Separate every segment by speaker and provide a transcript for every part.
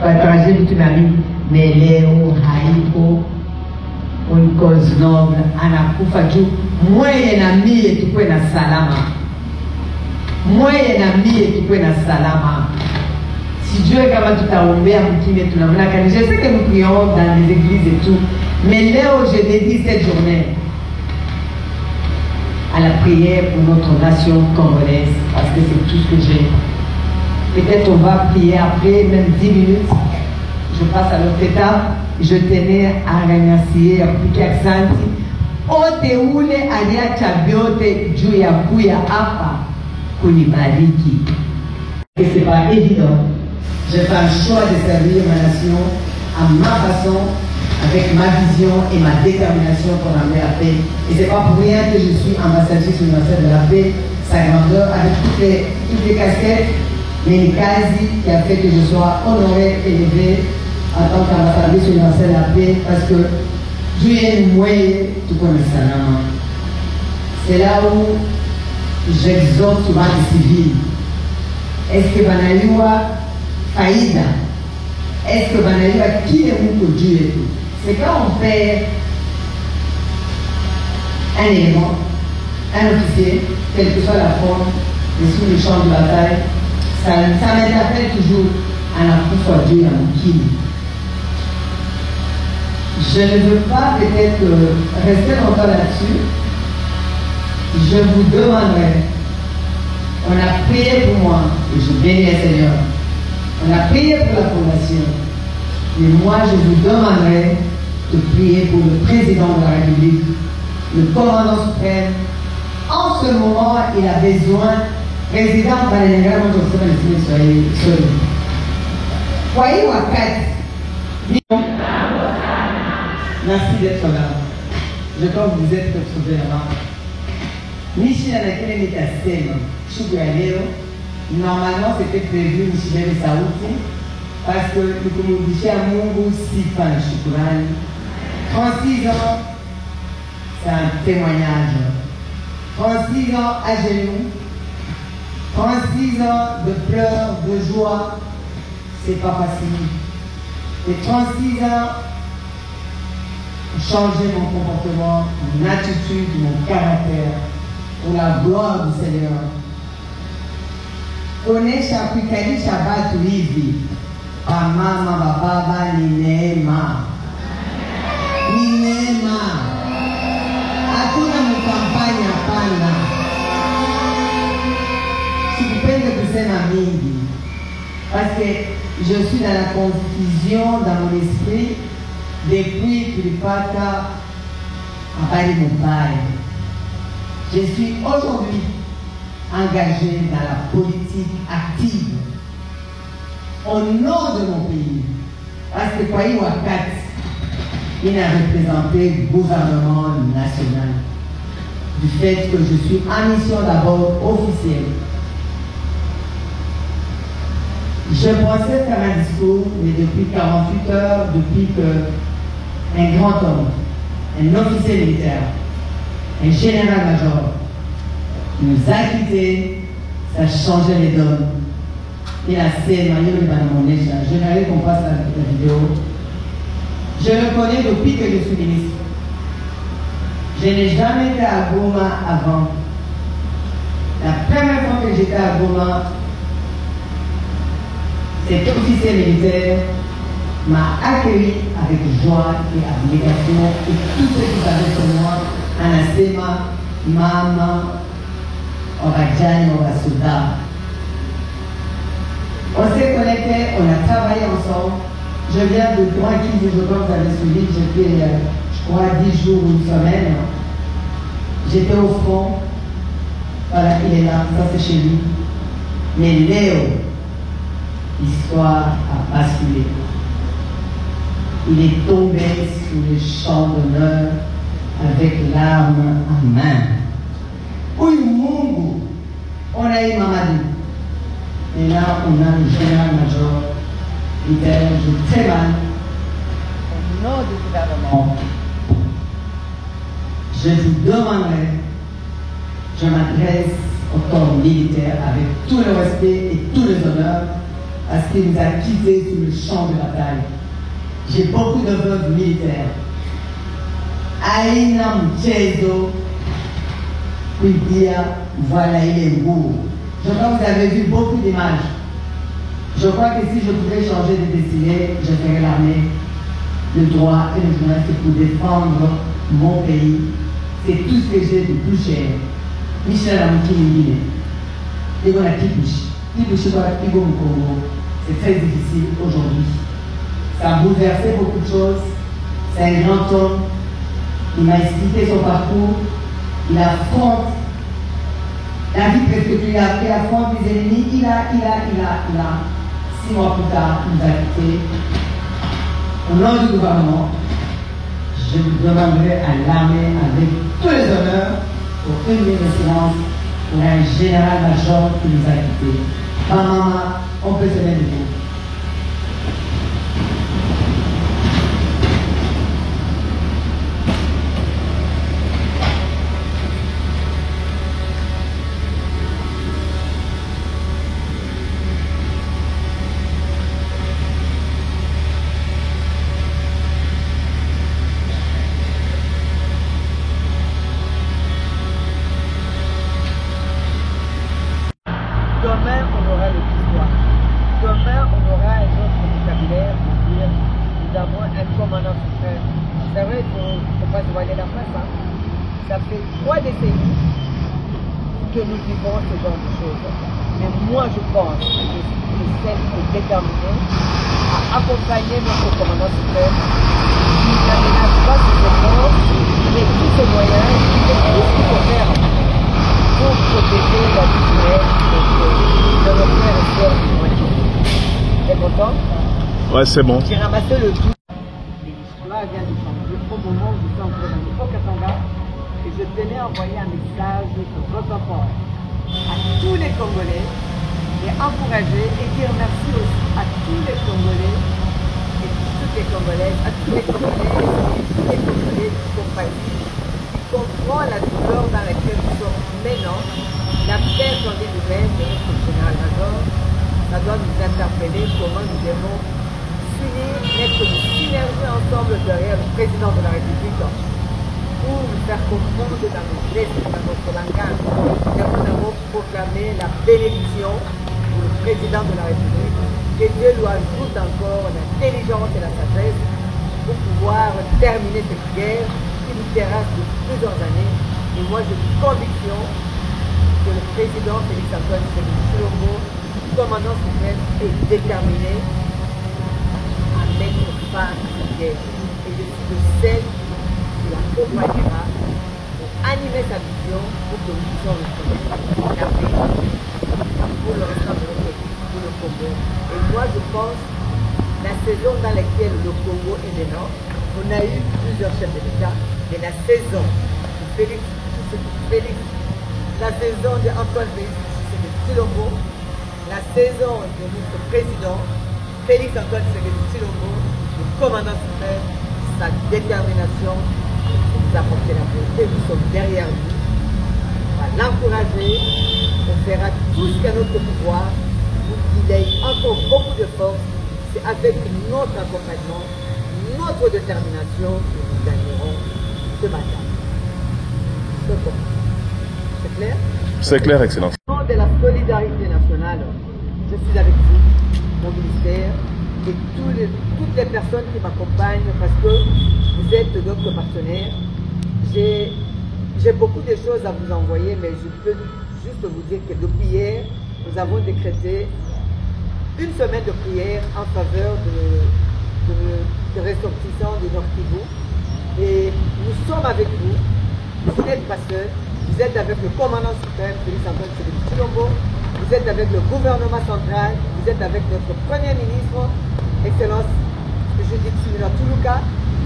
Speaker 1: Trajet tu m'as mis, mais Léo, Haïko, une cause noble, anakufa juu mweye na mie tukwe na salama, mweye na mie tukwe na salama. Sijue kama tutaombea mkine tunamuna kani. Je sais que nous prions dans les églises et tout, mais Léo, je dédie cette journée à la prière pour notre nation congolaise, parce que c'est tout ce que j'ai. Peut-être on va prier après, même 10 minutes. Je passe à l'autre étape. Je tenais à remercier Piki Aksanti. Oteule aliacha vyote juu ya kuya hapa kunibariki. Et c'est pas évident. J'ai fait un choix de servir ma nation à ma façon, avec ma vision et ma détermination pour amener la paix. Et c'est pas pour rien que je suis ambassadrice universelle de la paix, sa grandeur, avec toutes les casquettes, mais quasi qui a fait que je sois honoré, élevé en tant qu'ambassadrice universelle de la paix, parce que juillet moyen tout comme ça. C'est là où j'exhorte souvent les civils. Est-ce que Banayua faïda? Est-ce que Banayua qui est mon Dieu et tout? C'est quand on perd un élément, un officier, quelle que soit la forme, et sous les champs de bataille, ça m'interpelle toujours à la fois Dieu et à mon Kim. Je ne veux pas peut-être rester longtemps là-dessus. Je vous demanderai, on a prié pour moi, et je bénis le Seigneur. On a prié pour la fondation. Mais moi, je vous demanderai de prier pour le président de la République, le commandant suprême. En ce moment, il a besoin, président Balenga, voyez Wakati. Merci d'être là. Je crois que vous êtes retrouvés là. Michel Anakele Mikasema, Chougualeo. Normalement, c'était prévu Michel et Saouti, parce que le communauté à Mungu Sipan Choukurani. 36 ans, c'est un témoignage. 36 ans à genoux, 36 ans de pleurs, de joie, c'est pas facile. Et 36 ans, changer mon comportement, mon attitude, mon caractère, pour la gloire du Seigneur. Onesha kuikalisha batu hivi, mama baba ni neema. Ni neema. Hakuna mkampanya pana. Sikupende kusema mingi. Parce que je suis dans la confusion dans mon esprit depuis Tulipata à Bali Mumbai. Je suis aujourd'hui engagé dans la politique active au nom de mon pays. Parce que Kwaï Wakat, il a représenté le gouvernement national. Du fait que je suis en mission d'abord officielle. Je pensais faire un discours, mais depuis 48 heures, depuis que un grand homme, un officier militaire, un général-major nous a quittés, ça changeait les donnes. Il a cédé, je n'avais qu'on passe la vidéo. Je le connais depuis que je suis ministre. Je n'ai jamais été à Goma avant. La première fois que j'étais à Goma, cet officier militaire m'a accueilli avec joie et abnégation et tout ce qu'il savait sur moi, Anasema, Mama, Orajani, Orasuda. On s'est connectés, on a travaillé ensemble. Je viens de 3 15 jours, vous avez suivi, j'ai fait, je crois, 10 jours ou une semaine. J'étais au front. Voilà, il est là, ça c'est chez lui. Mais Léo, l'histoire a basculé. Il est tombé sous le champ d'honneur avec l'arme en main. Oui, Mungu, on a eu Mamadou. Et là, on a le général-major, leader, je très mal. Au nom du gouvernement, je vous demanderai, je m'adresse au corps militaire avec tout le respect et tous les honneurs, parce qu'il nous a quittés sur le champ de bataille. J'ai beaucoup de veuves militaires. Aïnam Tchezo, Kuidia, voilà, il est beau. Je crois que vous avez vu beaucoup d'images. Je crois que si je pouvais changer de destinée, je ferais l'armée, le droit et le journaliste pour défendre mon pays. C'est tout ce que j'ai de plus cher. Michel Amouki, et voilà Kibushi. Kibushi, voilà Kibo Congo. C'est très difficile aujourd'hui. Ça a bouleversé beaucoup de choses. C'est un grand homme. Il m'a expliqué son parcours. Il affronte la vie presque il affronte les ennemis. Il a, 6 mois plus tard, il nous a quittés. Au nom du gouvernement, je vous demanderai à l'armée, avec tous les honneurs, pour une minute de silence pour un général-major qui nous a quittés. Maman, on peut se mettre debout.
Speaker 2: Demain, on aura le histoire. Demain, on aura un autre vocabulaire pour dire nous avons un commandant suprême. C'est vrai, il ne faut pas se voiler la face. Hein. Ça fait 3 décennies que nous vivons ce genre de choses. Mais moi, je pense que je suis celle qui est déterminée à accompagner notre commandant suprême qui n'aménage pas ses efforts, mais tous ses moyens, et tout ce qu'il faut faire pour protéger la vie de nos frères et sœurs du Mali. T'es content?
Speaker 3: Ouais, c'est bon.
Speaker 2: J'ai ramassé le tout. L'histoire vient de changer au moment où je suis entré dans le Haut-Katanga et je tenais à envoyer un message de reconfort à tous les Congolais et encourager et dire merci aussi à tous les Congolais et toutes les Congolaises, à tous les Congolais et tous les Congolais qui compagnie, qui comprend la douleur dans laquelle nous sommes maintenant. La perte dans les nouvelles de notre général-major, ça doit nous interpeller comment nous devons s'unir, mettre une synergie ensemble derrière le président de la République pour nous faire comprendre dans nos gestes, dans notre langage, que nous avons proclamé la bénédiction pour le président de la République, que Dieu lui ajoute encore l'intelligence et la sagesse pour pouvoir terminer cette guerre qui nous terrasse depuis plusieurs années. Et moi, j'ai une conviction que le président Félix Antoine Tshisekedi, commandant suprême, est déterminé à mettre fin à cette guerre. Et je suis de celle qui l'accompagnera pour animer sa vision pour que nous puissions retrouver la paix pour le restant de notre pays, pour le Congo. Et moi, je pense la saison dans laquelle le Congo est maintenant, on a eu plusieurs chefs de l'État, mais la saison de Félix, la saison d'Antoine Félix Tshisekedi, la saison de notre président Félix Antoine Tshisekedi, le commandant suprême, sa détermination de nous apporter la paix. Et nous sommes derrière lui. On va l'encourager. On fera tout ce qu'à notre pouvoir pour qu'il ait encore beaucoup de force. C'est avec notre accompagnement, notre détermination que nous gagnerons ce matin. C'est clair?
Speaker 3: C'est clair, Excellence.
Speaker 2: Au nom de la solidarité nationale, je suis avec vous, mon ministère, et toutes les personnes qui m'accompagnent parce que vous êtes notre partenaire. J'ai beaucoup de choses à vous envoyer, mais je peux juste vous dire que depuis hier, nous avons décrété une semaine de prière en faveur de ressortissants du Nord Kivu. Et nous sommes avec vous. Vous n'êtes pas seuls. Vous êtes avec le commandant suprême, Félix Antoine Tshisekedi, vous êtes avec le gouvernement central, vous êtes avec notre premier ministre, Excellence, je dis Tshimina Tuluka,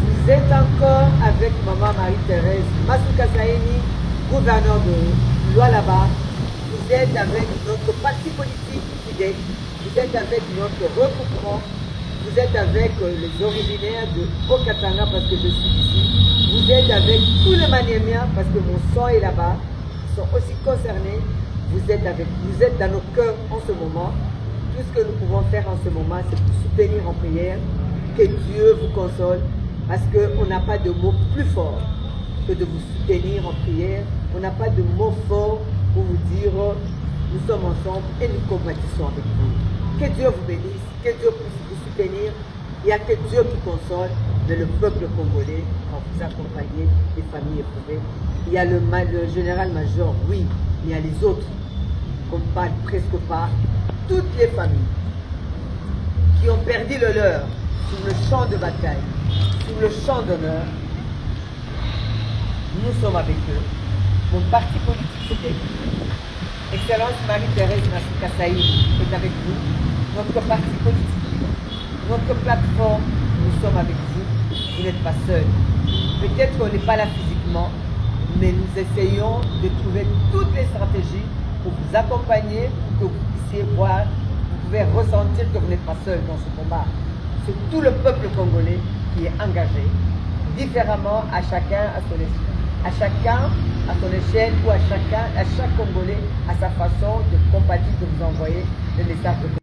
Speaker 2: vous êtes encore avec Maman Marie-Thérèse Masuka Saini, gouverneur de Lualaba, vous êtes avec notre parti politique fidèle, vous êtes avec notre regroupement, vous êtes avec les originaires de Haut-Katanga parce que je suis ici, vous êtes avec tous les Maniémiens parce que mon sang est là-bas, ils sont aussi concernés, vous êtes dans nos cœurs en ce moment. Tout ce que nous pouvons faire en ce moment, c'est vous soutenir en prière, que Dieu vous console, parce qu'on n'a pas de mots plus forts que de vous soutenir en prière. On n'a pas de mots forts pour vous dire nous sommes ensemble et nous compatissons avec vous. Que Dieu vous bénisse, que Dieu puisse vous soutenir. Il n'y a que Dieu qui console, mais le peuple congolais, quand vous accompagnez les familles éprouvées. Il y a le général-major, oui, mais il y a les autres qu'on ne parle presque pas. Toutes les familles qui ont perdu le leur sur le champ de bataille, sur le champ d'honneur, nous sommes avec eux. Mon parti politique, c'était Excellence Marie-Thérèse Kassaï est avec vous. Notre parti politique, notre plateforme, nous sommes avec vous. Vous n'êtes pas seuls. Peut-être qu'on n'est pas là physiquement, mais nous essayons de trouver toutes les stratégies pour vous accompagner, pour que vous puissiez voir, vous pouvez ressentir que vous n'êtes pas seul dans ce combat. C'est tout le peuple congolais qui est engagé, différemment à chacun à son échelle. À chacun à son échelle ou à chaque Congolais à sa façon de compatir, de vous envoyer le message de